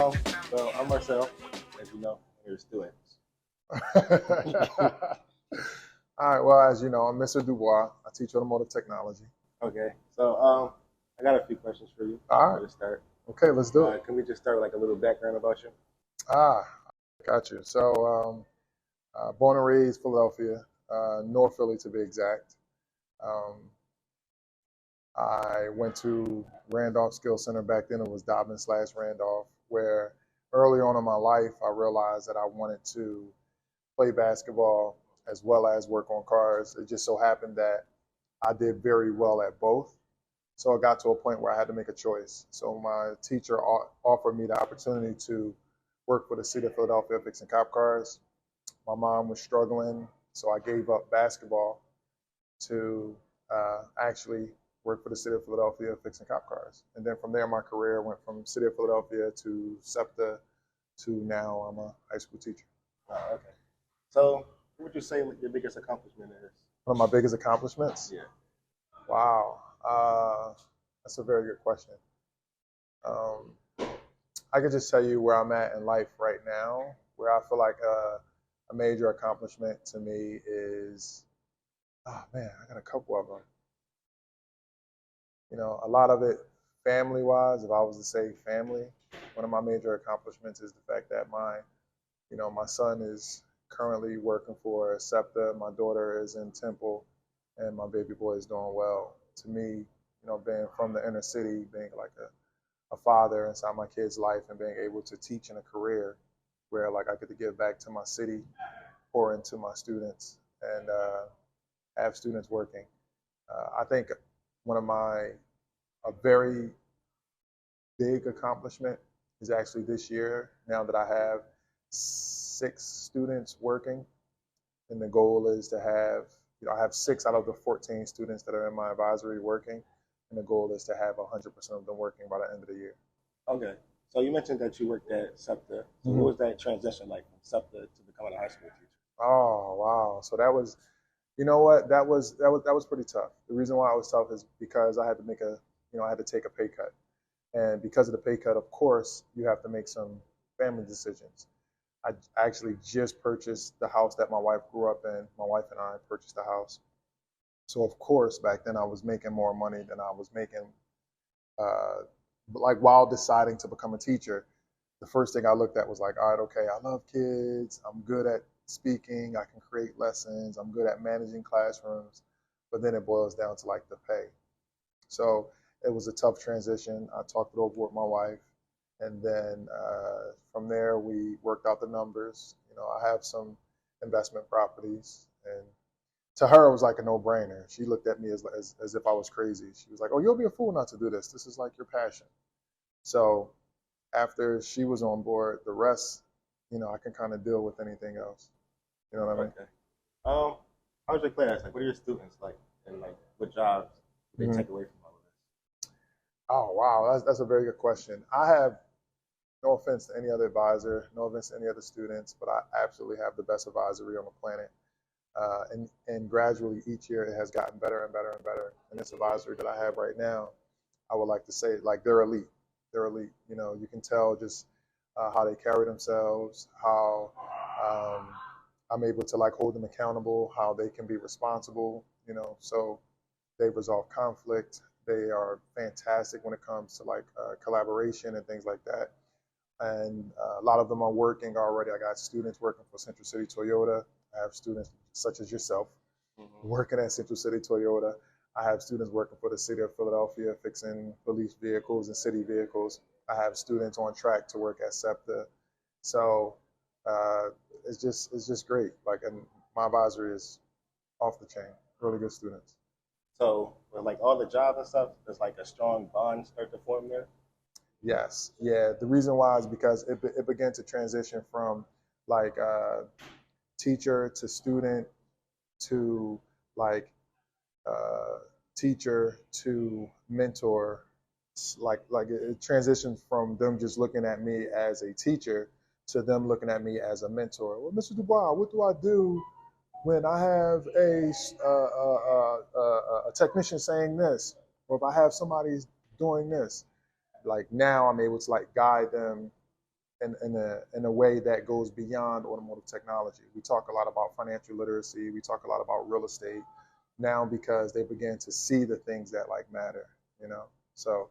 Oh, well, I'm Marcel, as you know, I'm your student. All right. Well, as you know, I'm Mr. Dubois. I teach automotive technology. Okay, so I got a few questions for you. All right. To start. Okay, let's do it. Can we just start with like a little background about you? Ah, got you. So, born and raised Philadelphia, North Philly to be exact. Um, I went to Randolph Skills Center. Back then it was Dobbin/Randolph, where early on in my life I realized that I wanted to play basketball as well as work on cars. It just so happened that I did very well at both. So it got to a point where I had to make a choice. So my teacher offered me the opportunity to work for the city of Philadelphia fixing cop cars. My mom was struggling, so I gave up basketball to actually work for the city of Philadelphia fixing cop cars. And then from there, my career went from city of Philadelphia to SEPTA to now I'm a high school teacher. Okay. So, what would you say your biggest accomplishment is? One of my biggest accomplishments? Yeah. Wow. That's a very good question. Um, I could just tell you where I'm at in life right now, where I feel like a major accomplishment to me is, oh man, I got a couple of them. You know, a lot of it family-wise, if I was to say family, one of my major accomplishments is the fact that my son is currently working for SEPTA, my daughter is in Temple, and my baby boy is doing well. To me, being from the inner city, being like a father inside my kid's life and being able to teach in a career where like I get to give back to my city, pour into my students, and have students working. I think one of a very big accomplishment is actually this year, now that I have 6 students working, and the goal is to have, I have 6 out of the 14 students that are in my advisory working, and the goal is to have 100% of them working by the end of the year. Okay. So you mentioned that you worked at SEPTA. So what was that transition like from SEPTA to becoming a high school teacher? Oh wow! So that was, you know what? That was pretty tough. The reason why it was tough is because I had to I had to take a pay cut, and because of the pay cut, of course, you have to make some family decisions. I actually just purchased the house that my wife grew up in. My wife and I purchased the house. So of course, back then I was making more money than I was making. Uh, but like while deciding to become a teacher, the first thing I looked at was like, all right, okay, I love kids. I'm good at speaking. I can create lessons. I'm good at managing classrooms. But then it boils down to like the pay. So it was a tough transition. I talked it over with my wife. And then from there, we worked out the numbers. I have some investment properties. And to her, it was like a no-brainer. She looked at me as if I was crazy. She was like, oh, you'll be a fool not to do this. This is like your passion. So after she was on board, the rest, I can kind of deal with anything else. You know what I mean? Okay. How's your class? Like, what are your students like, and like, what jobs do they take away from all of this? Oh wow, that's a very good question. I have no offense to any other advisor, no offense to any other students, but I absolutely have the best advisory on the planet. And gradually each year it has gotten better and better and better. And this advisory that I have right now, I would like to say like they're elite. They're elite. You can tell just how they carry themselves, how I'm able to like hold them accountable, how they can be responsible. So they resolve conflict. They are fantastic when it comes to like collaboration and things like that. And a lot of them are working already. I got students working for Central City Toyota. I have students such as yourself working at Central City Toyota. I have students working for the city of Philadelphia fixing police vehicles and city vehicles. I have students on track to work at SEPTA. So it's just great. Like, and my advisory is off the chain. Really good students. So, with like all the jobs and stuff, there's like a strong bond start to form there. Yes, yeah. The reason why is because it began to transition from like teacher to student to like teacher to mentor. Like it transitioned from them just looking at me as a teacher to them looking at me as a mentor. Well, Mr. Dubois, what do I do when I have a technician saying this, or if I have somebody doing this, like now I'm able to like guide them in a way that goes beyond automotive technology. We talk a lot about financial literacy. We talk a lot about real estate now because they begin to see the things that like matter, you know. So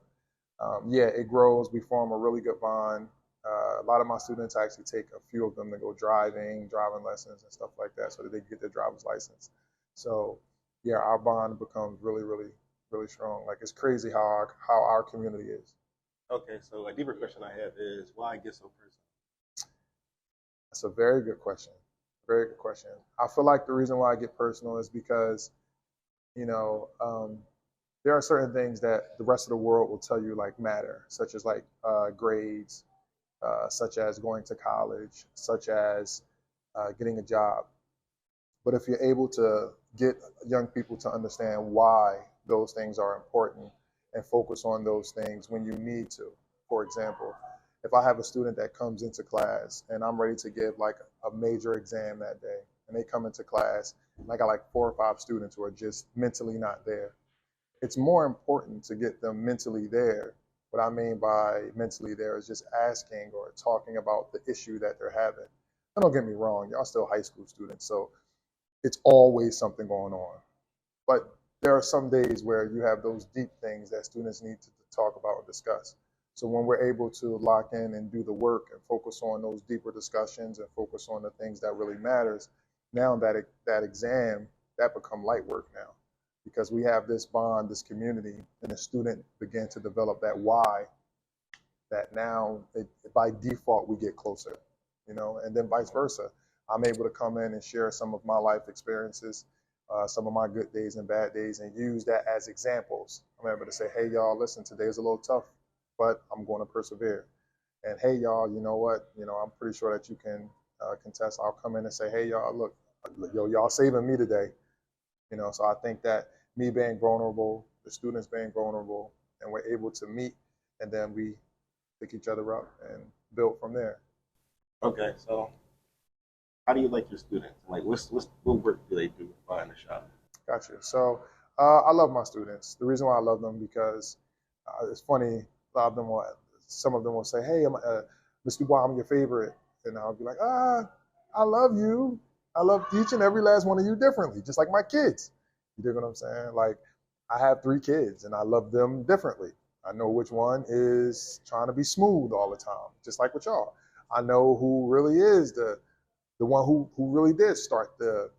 yeah, it grows. We form a really good bond. A lot of my students actually take a few of them to go driving lessons and stuff like that, so that they get their driver's license. So yeah, our bond becomes really, really, really strong. Like it's crazy how our community is. Okay, so a deeper question I have is why get so personal? That's a very good question. Very good question. I feel like the reason why I get personal is because you know there are certain things that the rest of the world will tell you like matter, such as like grades, such as going to college, such as getting a job. But if you're able to get young people to understand why those things are important and focus on those things when you need to, for example, if I have a student that comes into class and I'm ready to give like a major exam that day, and they come into class and I got like 4 or 5 students who are just mentally not there, it's more important to get them mentally there. What I mean by mentally there is just asking or talking about the issue that they're having. And don't get me wrong, y'all still high school students, so it's always something going on. But there are some days where you have those deep things that students need to talk about and discuss. So when we're able to lock in and do the work and focus on those deeper discussions and focus on the things that really matters, now that exam, that become light work now because we have this bond, this community, and the student begin to develop that why that now by default we get closer, you know, and then vice versa. I'm able to come in and share some of my life experiences, some of my good days and bad days, and use that as examples. I'm able to say, hey, y'all, listen, today's a little tough, but I'm going to persevere. And hey, y'all, you know what? You know, I'm pretty sure that you can contest. I'll come in and say, hey, y'all, look, yo, y'all saving me today. You know, so I think that me being vulnerable, the students being vulnerable, and we're able to meet, and then we pick each other up and build from there. Okay, so how do you like your students? Like, what work do they do behind the shop? Gotcha. So I love my students. The reason why I love them because it's funny. A lot of them will, some of them will say, "Hey, Mr. Dubois, I'm your favorite," and I'll be like, I love you. I love each and every last one of you differently, just like my kids. You dig what I'm saying? Like, I have 3 kids, and I love them differently. I know which one is trying to be smooth all the time, just like with y'all. I know who really is the one who really did start the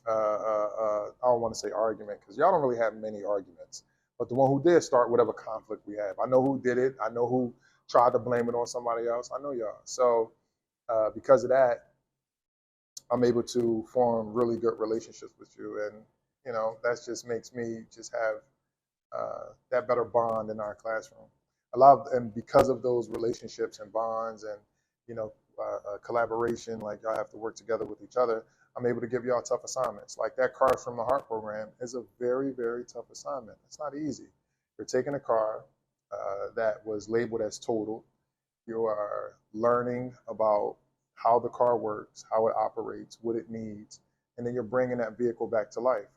I don't want to say argument because y'all don't really have many arguments, but the one who did start whatever conflict we have. I know who did it. I know who tried to blame it on somebody else. I know y'all. So because of that, I'm able to form really good relationships with you, and you know that just makes me just have that better bond in our classroom. And because of those relationships and bonds, and you know, collaboration, like y'all have to work together with each other. I'm able to give y'all tough assignments. Like that Cars from the Heart program is a very, very tough assignment. It's not easy. You're taking a car that was labeled as totaled. You are learning about how the car works, how it operates, what it needs, and then you're bringing that vehicle back to life.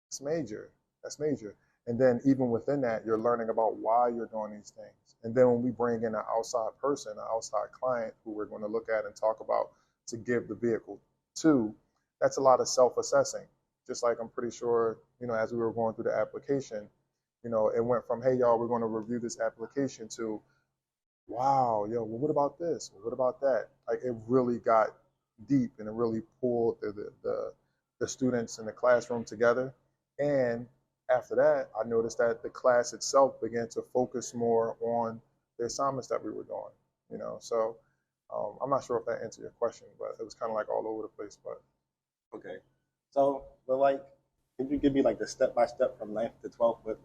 It's major. That's major. And then even within that, you're learning about why you're doing these things. And then when we bring in an outside person, an outside client who we're going to look at and talk about to give the vehicle to, that's a lot of self-assessing. Just like I'm pretty sure, you know, as we were going through the application, you know, it went from, hey, y'all, we're going to review this application to, wow, yo, well, what about this? Well, what about that? Like it really got deep and it really pulled the students in the classroom together. And after that, I noticed that the class itself began to focus more on the assignments that we were doing. You know, so I'm not sure if that answered your question, but it was kind of like all over the place. But Okay, so but like, can you give me like the step by step from ninth to 12th what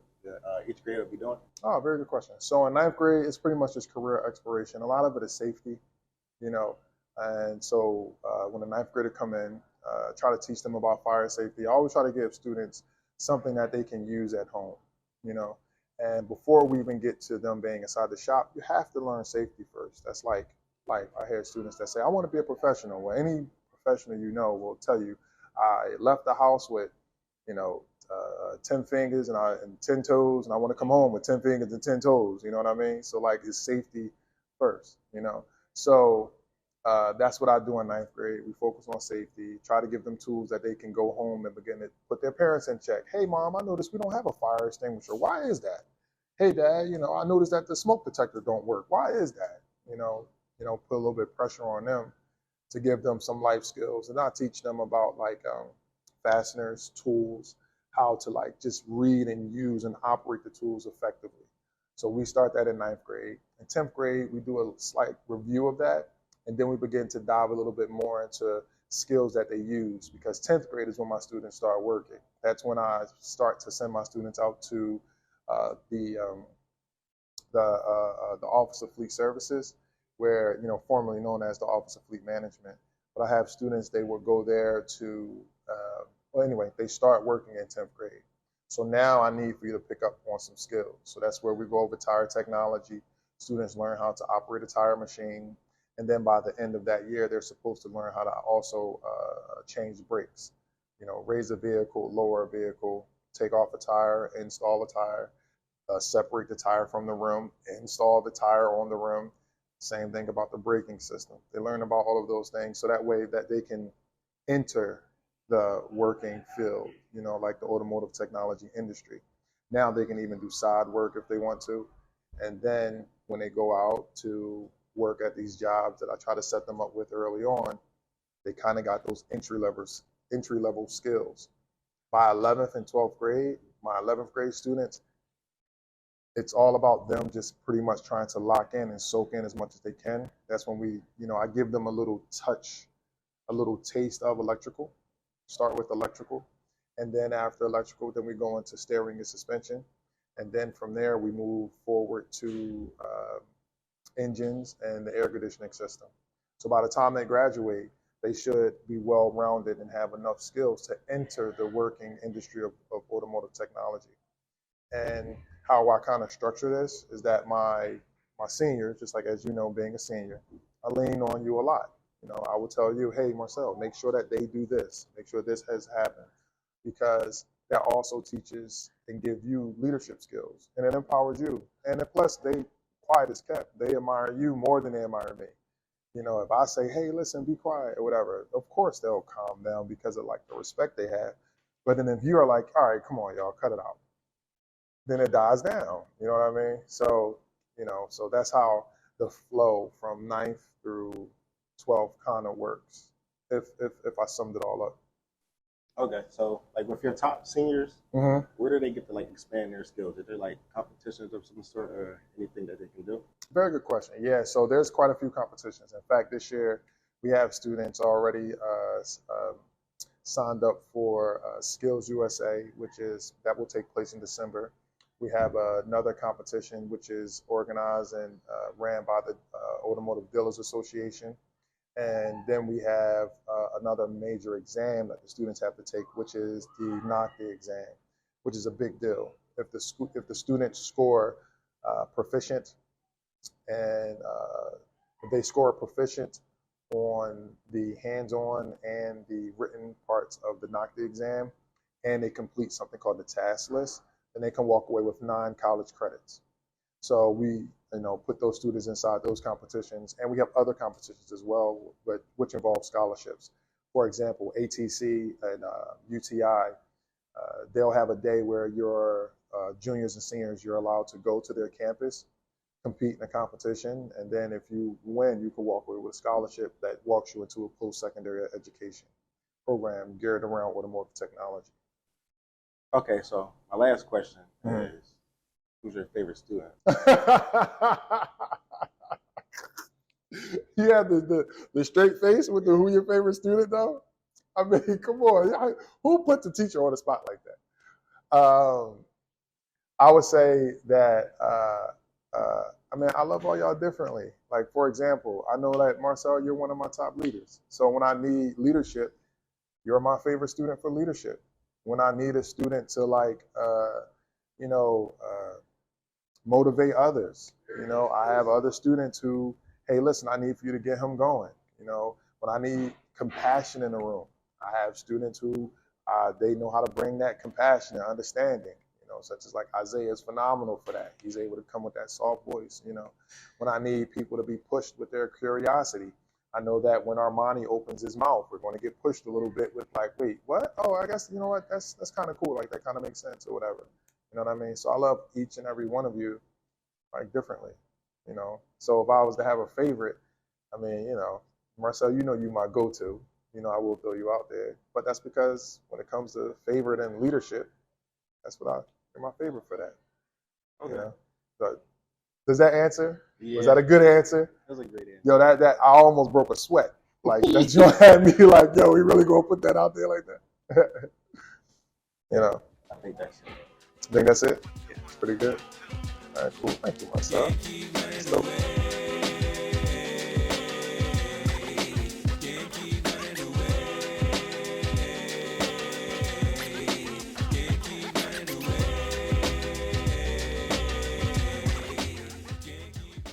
each grade will be doing? oh, very good question. So in ninth grade, it's pretty much just career exploration. A lot of it is safety, you know. And so when the ninth grader come in, try to teach them about fire safety. I always try to give students something that they can use at home, you know. And before we even get to them being inside the shop, you have to learn safety first. That's like life. I hear students that say, I want to be a professional. Well, any professional you know will tell you, I left the house with, 10 fingers and 10 toes, and I want to come home with 10 fingers and 10 toes. You know what I mean? So like it's safety first. So that's what I do in ninth grade. We focus on safety, try to give them tools that they can go home and begin to put their parents in check. Hey, Mom, I noticed we don't have a fire extinguisher. Why is that? Hey, Dad, I noticed that the smoke detector don't work. Why is that? Put a little bit of pressure on them to give them some life skills, and I teach them about like fasteners, tools, how to like just read and use and operate the tools effectively. So we start that in ninth grade. In 10th grade, we do a slight review of that, and then we begin to dive a little bit more into skills that they use, because 10th grade is when my students start working. That's when I start to send my students out to the Office of Fleet Services, where, formerly known as the Office of Fleet Management. But I have students, they will go there to, they start working in 10th grade. So now I need for you to pick up on some skills. So that's where we go over tire technology. Students learn how to operate a tire machine. And then by the end of that year, they're supposed to learn how to also change brakes, raise a vehicle, lower a vehicle, take off a tire, install a tire, separate the tire from the rim, install the tire on the rim. Same thing about the braking system. They learn about all of those things so that way that they can enter the working field, like the automotive technology industry. Now they can even do side work if they want to. And then when they go out to work at these jobs that I try to set them up with early on, they kind of got those entry level skills. By 11th and 12th grade, my 11th grade students, it's all about them just pretty much trying to lock in and soak in as much as they can. That's when I give them a little touch, a little taste of electrical. Start with electrical. And then after electrical, then we go into steering and suspension. And then from there, we move forward to engines and the air conditioning system. So by the time they graduate, they should be well-rounded and have enough skills to enter the working industry of automotive technology. And how I kind of structure this is that my seniors, just like as you know, being a senior, I lean on you a lot. I will tell you, hey, Marcel, make sure that they do this, make sure this has happened, because that also teaches and give you leadership skills, and it empowers you. And then plus, they quiet is kept. They admire you more than they admire me. If I say, hey, listen, be quiet or whatever, of course they'll calm down because of like the respect they have. But then if you are like, all right, come on, y'all, cut it out, then it dies down. You know what I mean? So, so that's how the flow from 9th through 12th kind of works, if I summed it all up. Okay, so like with your top seniors, Mm-hmm. where do they get to like expand their skills? Is there like competitions of some sort or anything that they can do? Very good question. Yeah, so there's quite a few competitions. In fact, this year we have students already signed up for Skills USA, that will take place in December. We have another competition which is organized and ran by the Automotive Dealers Association. And then we have another major exam that the students have to take, which is the NOCTI exam, which is a big deal. If the students score proficient, and if they score proficient on the hands-on and the written parts of the NOCTI exam, and they complete something called the task list, then they can walk away with 9 college credits. So we put those students inside those competitions, and we have other competitions as well, but which involve scholarships. For example, ATC and UTI, they'll have a day where your juniors and seniors, you're allowed to go to their campus, compete in a competition, and then if you win, you can walk away with a scholarship that walks you into a post-secondary education program geared around automotive technology. Okay, so my last question is, who's your favorite student? You have the straight face with the who your favorite student though? I mean, come on. Who put the teacher on the spot like that? I would say that, I love all y'all differently. Like, for example, I know that, Marcel, you're one of my top leaders. So when I need leadership, you're my favorite student for leadership. When I need a student to motivate others, I have other students who, hey, listen, I need for you to get him going. When I need compassion in the room, I have students who they know how to bring that compassion and understanding, such as like Isaiah is phenomenal for that. He's able to come with that soft voice, when I need people to be pushed with their curiosity. I know that when Armani opens his mouth, we're going to get pushed a little bit with like, wait, what? Oh, I guess, you know what? That's kind of cool. Like that kind of makes sense or whatever. You know what I mean? So I love each and every one of you like differently, So if I was to have a favorite, I mean, Marcel, you my go-to. I will throw you out there. But that's because when it comes to favorite and leadership, that's what you're my favorite for that. Okay. But does that answer? Yeah. Was that a good answer? That was a great answer. Yo, that I almost broke a sweat. Like that joint had me like, yo, we really gonna put that out there like that? I think that's it. I think that's it? Yeah. It's pretty good. All right, cool. Thank you, Marcel.